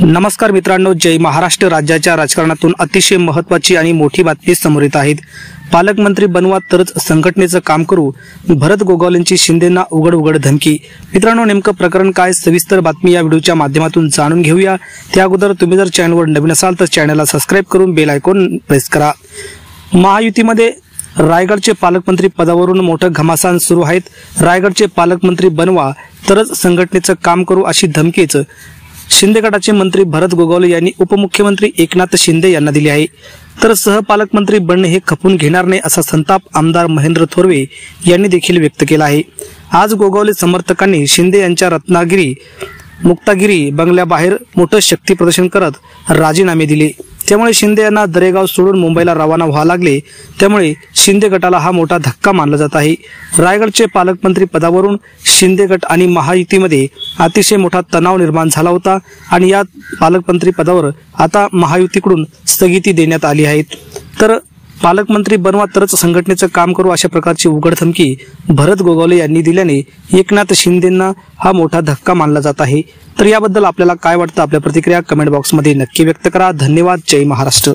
नमस्कार मित्रांनो, जय महाराष्ट्र. राज्याच्या राजकारणातून अतिशय महत्त्वाची आणि मोठी बातमी समोर येत आहेत. पालकमंत्री बनवा तरच संघटनेचं काम करू, भरत गोगावलेंची शिंदेंना उघड धमकी. मित्रांनो, नेमकं प्रकरण काय, सविस्तर बातमी या व्हिडिओच्या माध्यमातून जाणून घेऊया. त्या अगोदर तुम्ही जर चॅनलवर नवीन असाल तर चॅनलला सबस्क्राइब करून बेल आयकॉन प्रेस करा. महायुतीमध्ये रायगडचे पालकमंत्री पदावरून मोठं घमासान सुरू आहेत. रायगडचे पालकमंत्री बनवा तरच संघटनेचं काम करू अशी धमकीच शिंदे गटाचे मंत्री भरत गोगावले यांनी उपमुख्यमंत्री एकनाथ शिंदे यांना दिली आहे. तर सहपालकमंत्री बनणे हे खपून घेणार नाही असा संताप आमदार महेंद्र थोरवे यांनी देखील व्यक्त केला आहे. आज गोगावले समर्थकांनी शिंदे यांच्या रत्नागिरी मुक्तागिरी बंगल्याबाहेर मोठं शक्ती प्रदर्शन करत राजीनामे दिले. त्यामुळे शिंदे यांना दरेगाव सोडून मुंबईला रवाना व्हावे लागले. त्यामुळे शिंदे गटाला हा मोठा धक्का मानला जात आहे. रायगडचे पालकमंत्री पदावरून शिंदे गट आणि महायुतीमध्ये अतिशय मोठा तणाव निर्माण झाला होता आणि या पालकमंत्री पदावर आता महायुतीकडून स्थगिती देण्यात आली आहे. तर पालकमंत्री बनवा तरच संघटनेचं काम करू अशा प्रकारची उघड धमकी भरत गोगावले यांनी दिल्याने एकनाथ शिंदेंना हा मोठा धक्का मानला जात आहे. तर याबद्दल आपल्याला काय वाटतं, आपल्या प्रतिक्रिया कमेंट बॉक्समध्ये नक्की व्यक्त करा. धन्यवाद. जय महाराष्ट्र.